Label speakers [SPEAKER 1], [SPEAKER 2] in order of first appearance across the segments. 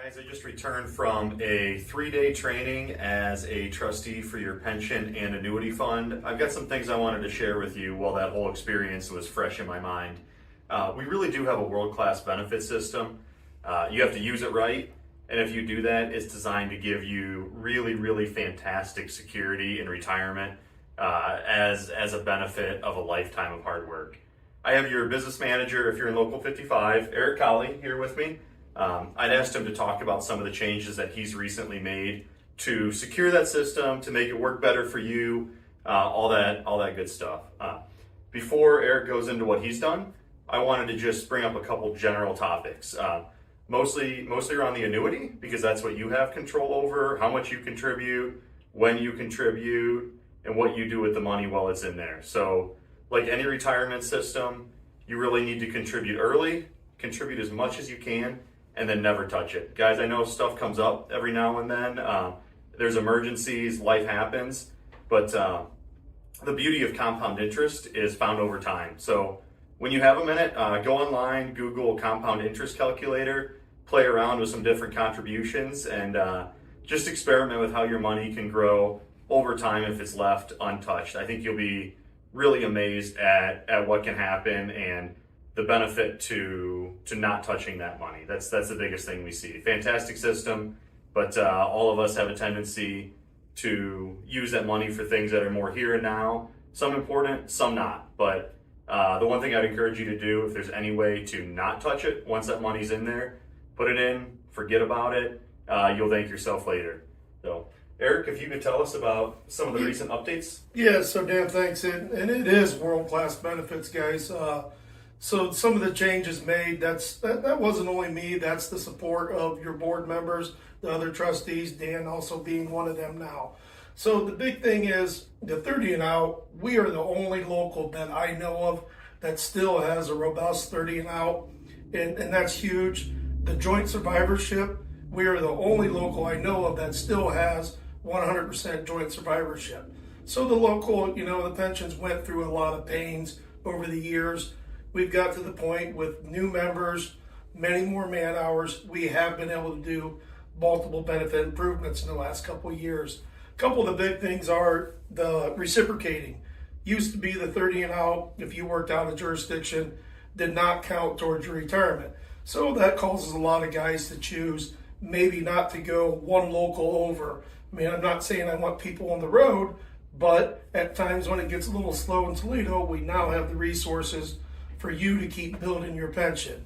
[SPEAKER 1] Guys, I just returned from a 3-day training as a trustee for your pension and annuity fund. I've got some things I wanted to share with you while that whole experience was fresh in my mind. We really do have a world-class benefit system. You have to use it right, and if you do that, it's designed to give you really fantastic security in retirement as a benefit of a lifetime of hard work. I have your business manager, if you're in Local 55, Eric Kahle, here with me. I'd asked him to talk about some of the changes that he's recently made to secure that system, to make it work better for you, all that good stuff. Before Eric goes into what he's done, I wanted to just bring up a couple general topics. Mostly around the annuity, because that's what you have control over, how much you contribute, when you contribute, and what you do with the money while it's in there. So, like any retirement system, you really need to contribute early, contribute as much as you can, and then never touch it. Guys, I know stuff comes up every now and then. There's emergencies, life happens, but the beauty of compound interest is found over time. So when you have a minute, go online, Google compound interest calculator, play around with some different contributions, and just experiment with how your money can grow over time if it's left untouched. I think you'll be really amazed at what can happen and the benefit to not touching that money. That's the biggest thing we see. Fantastic system, but all of us have a tendency to use that money for things that are more here and now. Some important, some not. But the one thing I'd encourage you to do, if there's any way to not touch it once that money's in there, put it in, forget about it. You'll thank yourself later. So, Eric, if you could tell us about some of the recent updates.
[SPEAKER 2] Yeah, so Dan, thanks. And it is world-class benefits, guys. So some of the changes made, that wasn't only me, that's the support of your board members, the other trustees, Dan also being one of them now. So the big thing is the 30 and out, we are the only local that I know of that still has a robust 30 and out, and that's huge. The joint survivorship, we are the only local I know of that still has 100% joint survivorship. So the local, the pensions went through a lot of pains over the years. We've got to the point with new members, many more man hours. We have been able to do multiple benefit improvements in the last couple of years. A couple of the big things are the reciprocating. Used to be the 30 and out, if you worked out of jurisdiction, did not count towards your retirement. So that causes a lot of guys to choose maybe not to go one local over. I mean, I'm not saying I want people on the road, but at times when it gets a little slow in Toledo, we now have the resources for you to keep building your pension.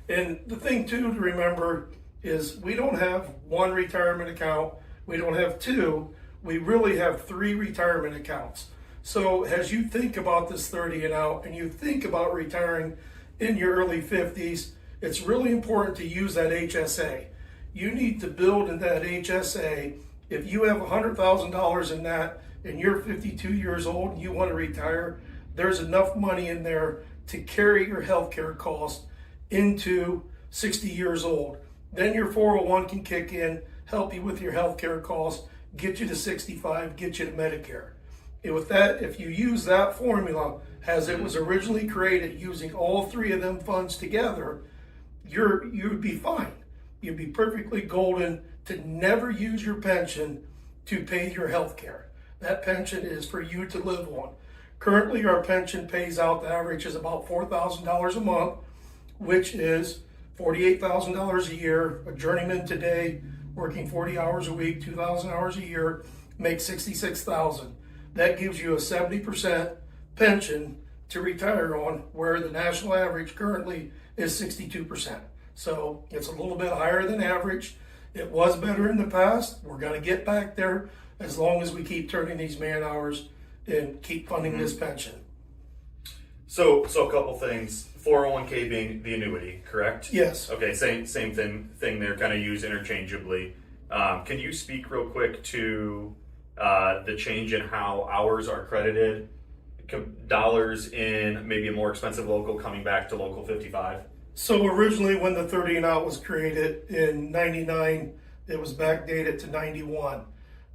[SPEAKER 2] And the thing too to remember is we don't have one retirement account, we don't have two, we really have 3 retirement accounts. So as you think about this 30 and out and you think about retiring in your early 50s, it's really important to use that HSA. You need to build in that HSA. If you have $100,000 in that and you're 52 years old and you want to retire, there's enough money in there to carry your healthcare costs into 60 years old. Then your 401 can kick in, help you with your healthcare costs, get you to 65, get you to Medicare. And with that, if you use that formula as it was originally created, using all 3 of them funds together, you'd be fine. You'd be perfectly golden to never use your pension to pay your healthcare. That pension is for you to live on. Currently, our pension pays out, the average is about $4,000 a month, which is $48,000 a year. A journeyman today, working 40 hours a week, 2,000 hours a year, makes $66,000. That gives you a 70% pension to retire on, where the national average currently is 62%. So it's a little bit higher than average. It was better in the past. We're going to get back there as long as we keep turning these man hours and keep funding this pension.
[SPEAKER 1] So a couple things. 401k being the annuity, correct?
[SPEAKER 2] Yes.
[SPEAKER 1] Okay, same thing there, kind of used interchangeably. Can you speak real quick to the change in how hours are credited? Dollars in maybe a more expensive local coming back to Local 55?
[SPEAKER 2] So originally when the 30 and out was created in 99, it was backdated to 91.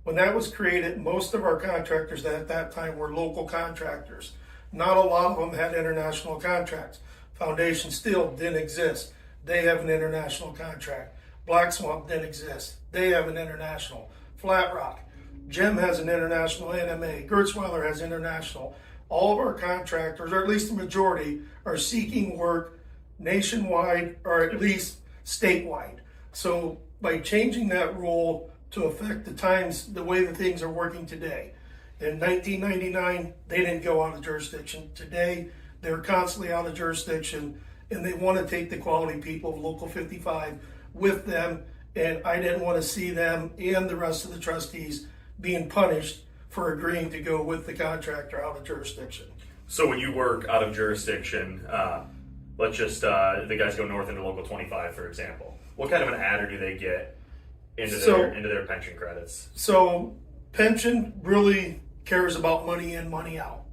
[SPEAKER 2] When that was created, most of our contractors at that time were local contractors. Not a lot of them had international contracts. Foundation Steel didn't exist. They have an international contract. Black Swamp didn't exist. They have an international. Flat Rock. Jim has an international NMA. Gertzweiler has international. All of our contractors, or at least the majority, are seeking work nationwide or at least statewide. So by changing that rule to affect the times, the way that things are working today. In 1999, they didn't go out of jurisdiction. Today, they're constantly out of jurisdiction, and they want to take the quality people of Local 55 with them, and I didn't want to see them and the rest of the trustees being punished for agreeing to go with the contractor out of jurisdiction.
[SPEAKER 1] So when you work out of jurisdiction, let's just, the guys go north into Local 25, for example. What kind of an adder do they get into their pension credits?
[SPEAKER 2] So pension really cares about money in, money out.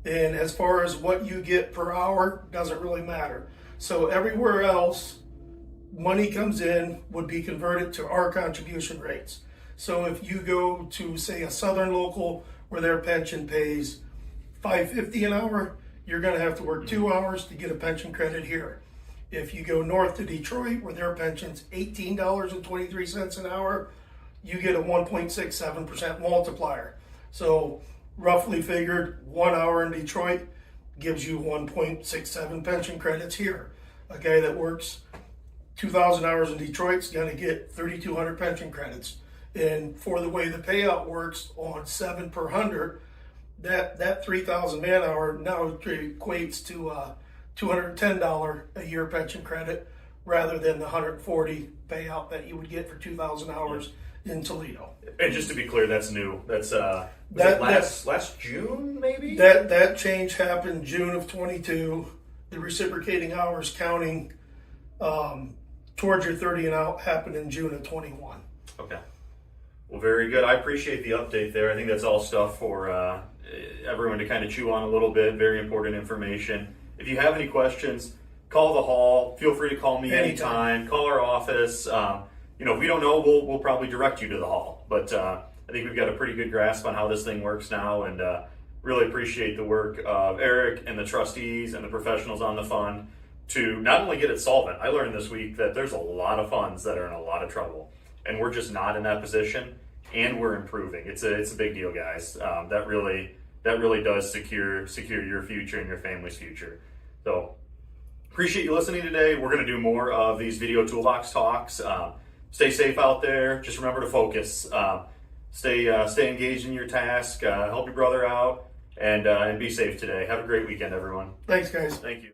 [SPEAKER 2] And as far as what you get per hour, doesn't really matter. So everywhere else, money comes in, would be converted to our contribution rates. So if you go to, say, a southern local where their pension pays $5.50 an hour, you're going to have to work 2 hours to get a pension credit here. If you go north to Detroit where their pension's $18.23 an hour, you get a 1.67% multiplier. So roughly figured 1 hour in Detroit gives you 1.67 pension credits here. A guy that works 2,000 hours in Detroit is going to get 3,200 pension credits. And for the way the payout works on 7 per 100, that 3,000 man hour now equates to $210 a year pension credit rather than the $140 payout that you would get for 2,000 hours in Toledo.
[SPEAKER 1] And just to be clear, that's new. That's last June, maybe?
[SPEAKER 2] That change happened June of 22. The reciprocating hours counting towards your 30 and out happened in June of 21.
[SPEAKER 1] Okay. Well, very good. I appreciate the update there. I think that's all stuff for everyone to kind of chew on a little bit. Very important information. If you have any questions, call the hall. Feel free to call me anytime. Call our office. If we don't know, we'll probably direct you to the hall. But I think we've got a pretty good grasp on how this thing works now, and really appreciate the work of Eric and the trustees and the professionals on the fund to not only get it solvent. I learned this week that there's a lot of funds that are in a lot of trouble, and we're just not in that position, and we're improving. It's a big deal, guys. That really does secure your future and your family's future. So appreciate you listening today. We're going to do more of these video toolbox talks. Stay safe out there. Just remember to focus. Stay engaged in your task. Help your brother out, and be safe today. Have a great weekend, everyone.
[SPEAKER 2] Thanks, guys.
[SPEAKER 1] Thank you.